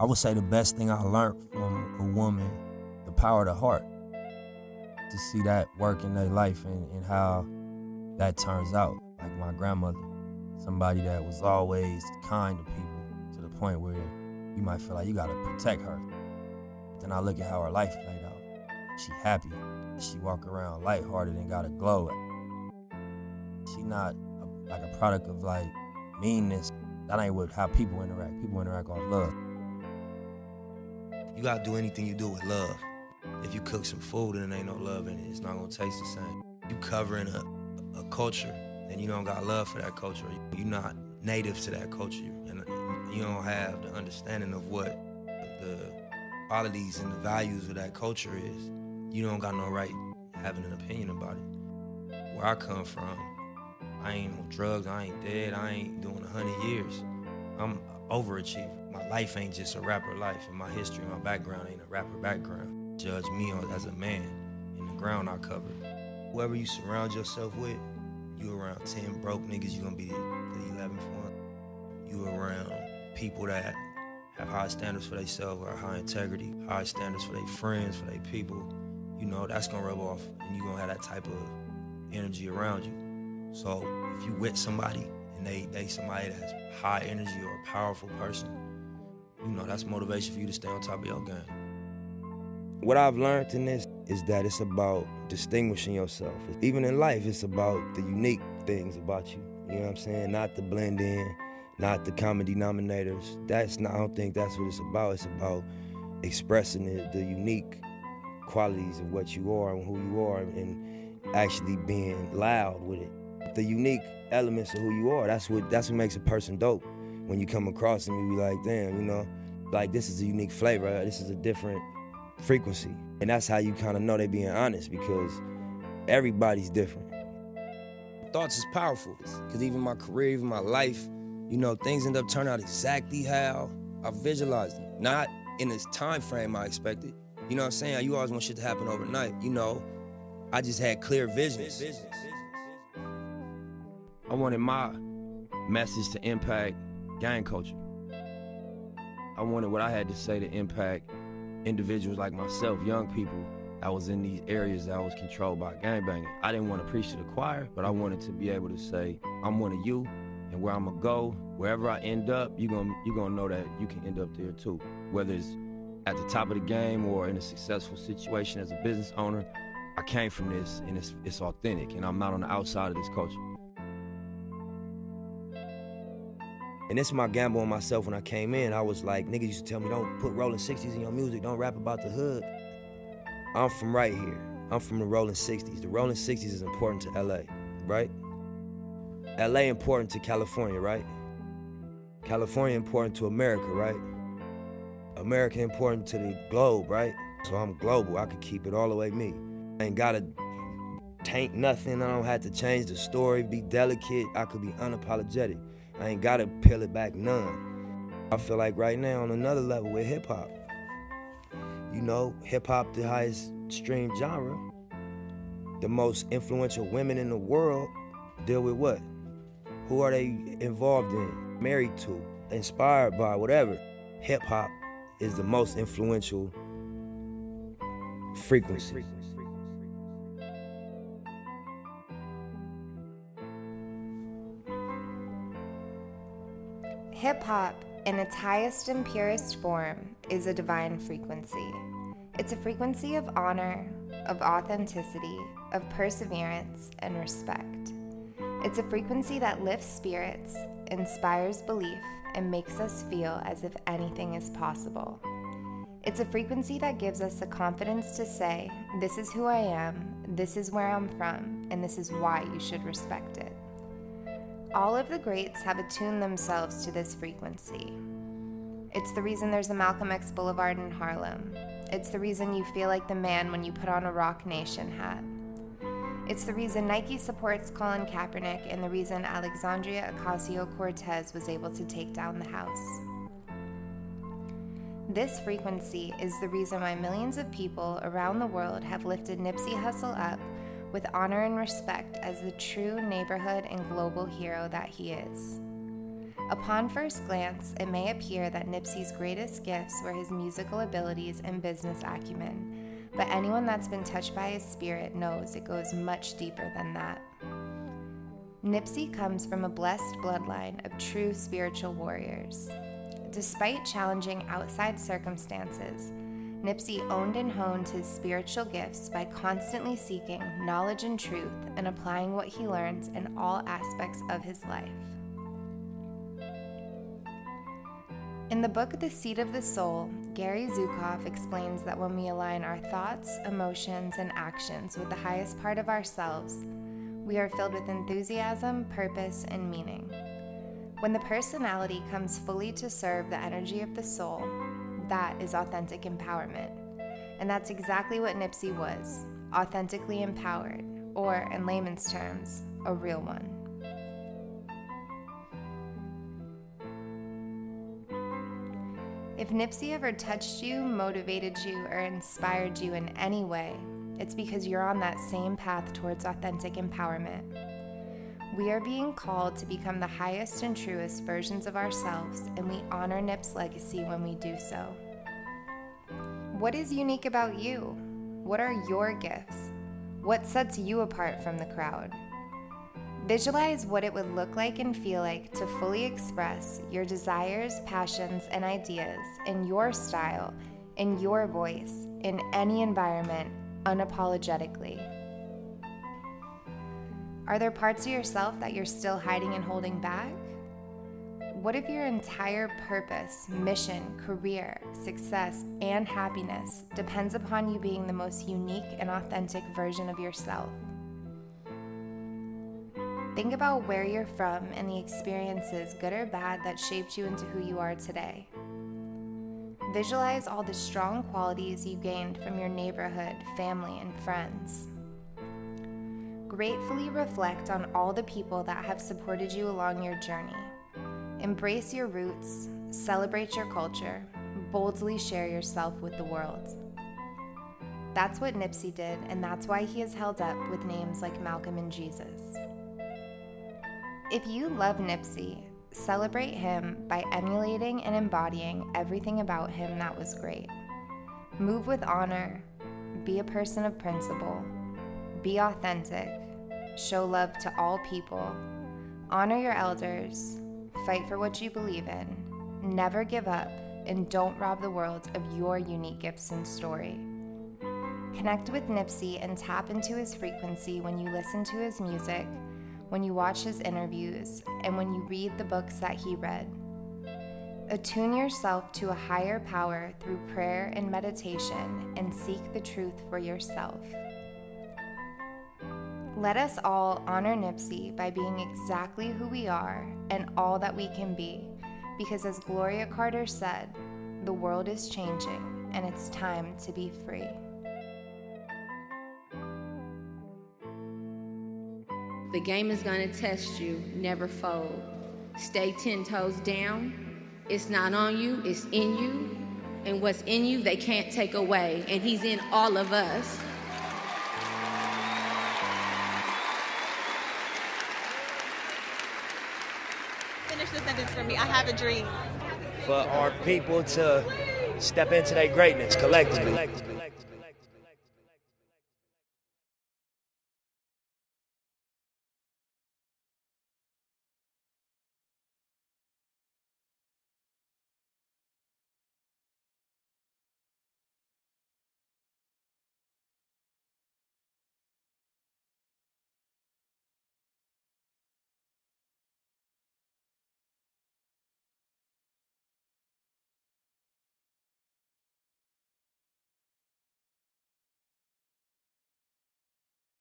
I would say the best thing I learned from a woman, the power of the heart, to see that work in their life and how that turns out. Like my grandmother, somebody that was always kind to people to the point where you might feel like you gotta protect her. Then I look at how her life played out. She happy. She walk around lighthearted and got a glow. She not like a product of like meanness. That ain't what how people interact. People interact off love. You gotta do anything you do with love. If you cook some food and there ain't no love in it, it's not gonna taste the same. You covering a culture and you don't got love for that culture. You're not native to that culture, and you don't have the understanding of what the qualities and the values of that culture is. You don't got no right having an opinion about it. Where I come from, I ain't on drugs, I ain't dead, I ain't doing 100 years. I'm an overachiever. My life ain't just a rapper life, and my history, my background ain't a rapper background. Judge me as a man in the ground I cover. Whoever you surround yourself with, you around 10 broke niggas, you gonna be the 11th one. You around people that have high standards for themselves, or high integrity, high standards for their friends, for their people. You know, that's gonna rub off, and you gonna have that type of energy around you. So if you with somebody and they somebody that has high energy or a powerful person, you know, that's motivation for you to stay on top of your game. What I've learned in this is that it's about distinguishing yourself. Even in life, it's about the unique things about you. You know what I'm saying? Not the blend in, not the common denominators. I don't think that's what it's about. It's about expressing the unique qualities of what you are and who you are, and actually being loud with it. The unique elements of who you are, that's what makes a person dope. When you come across them, you be like, damn, you know, like this is a unique flavor, right? This is a different frequency. And that's how you kind of know they being honest, because everybody's different. Thoughts is powerful, because even my career, even my life, you know, things end up turning out exactly how I visualized them. Not in this time frame I expected. You know what I'm saying? You always want shit to happen overnight. You know, I just had clear visions. I wanted my message to impact gang culture. I wanted what I had to say to impact individuals like myself, young people that was in these areas that was controlled by gangbanging. I didn't want to preach to the choir, but I wanted to be able to say, I'm one of you, and where I'm gonna go, wherever I end up, you're gonna know that you can end up there too. Whether it's at the top of the game or in a successful situation as a business owner, I came from this, and it's authentic, and I'm not on the outside of this culture. And this is my gamble on myself. When I came in, I was like, niggas used to tell me, don't put Rolling 60s in your music, don't rap about the hood. I'm from right here. I'm from the Rolling 60s. The Rolling 60s is important to LA, right? LA important to California, right? California important to America, right? America important to the globe, right? So I'm global, I could keep it all the way me. I ain't gotta taint nothing, I don't have to change the story, be delicate, I could be unapologetic. I ain't gotta peel it back none. I feel like right now on another level with hip hop. You know, hip hop, the highest streamed genre. The most influential women in the world deal with what? Who are they involved in, married to, inspired by, whatever? Hip hop is the most influential frequency. Hip-hop, in its highest and purest form, is a divine frequency. It's a frequency of honor, of authenticity, of perseverance, and respect. It's a frequency that lifts spirits, inspires belief, and makes us feel as if anything is possible. It's a frequency that gives us the confidence to say, this is who I am, this is where I'm from, and this is why you should respect it. All of the greats have attuned themselves to this frequency. It's the reason there's a Malcolm X Boulevard in Harlem. It's the reason you feel like the man when you put on a Rock Nation hat. It's the reason Nike supports Colin Kaepernick, and the reason Alexandria Ocasio-Cortez was able to take down the House. This frequency is the reason why millions of people around the world have lifted Nipsey Hussle up with honor and respect as the true neighborhood and global hero that he is. Upon first glance, it may appear that Nipsey's greatest gifts were his musical abilities and business acumen, but anyone that's been touched by his spirit knows it goes much deeper than that. Nipsey comes from a blessed bloodline of true spiritual warriors. Despite challenging outside circumstances, Nipsey owned and honed his spiritual gifts by constantly seeking knowledge and truth and applying what he learned in all aspects of his life. In the book The Seat of the Soul, Gary Zukav explains that when we align our thoughts, emotions, and actions with the highest part of ourselves, we are filled with enthusiasm, purpose, and meaning. When the personality comes fully to serve the energy of the soul, that is authentic empowerment. And that's exactly what Nipsey was, authentically empowered, or in layman's terms, a real one. If Nipsey ever touched you, motivated you, or inspired you in any way, it's because you're on that same path towards authentic empowerment. We are being called to become the highest and truest versions of ourselves, and we honor Nip's legacy when we do so. What is unique about you? What are your gifts? What sets you apart from the crowd? Visualize what it would look like and feel like to fully express your desires, passions, and ideas in your style, in your voice, in any environment, unapologetically. Are there parts of yourself that you're still hiding and holding back? What if your entire purpose, mission, career, success, and happiness depends upon you being the most unique and authentic version of yourself? Think about where you're from and the experiences, good or bad, that shaped you into who you are today. Visualize all the strong qualities you gained from your neighborhood, family, and friends. Gratefully reflect on all the people that have supported you along your journey. Embrace your roots, celebrate your culture, boldly share yourself with the world. That's what Nipsey did, and that's why he is held up with names like Malcolm and Jesus. If you love Nipsey, celebrate him by emulating and embodying everything about him that was great. Move with honor, be a person of principle, be authentic, show love to all people, honor your elders, fight for what you believe in, never give up, and don't rob the world of your unique gifts and story. Connect with Nipsey and tap into his frequency when you listen to his music, when you watch his interviews, and when you read the books that he read. Attune yourself to a higher power through prayer and meditation, and seek the truth for yourself. Let us all honor Nipsey by being exactly who we are and all that we can be, because as Gloria Carter said, the world is changing and it's time to be free. The game is gonna test you, never fold. Stay 10 toes down. It's not on you, it's in you. And what's in you, they can't take away. And he's in all of us. Finish the sentence for me. I have a dream. For our people to step into their greatness collectively.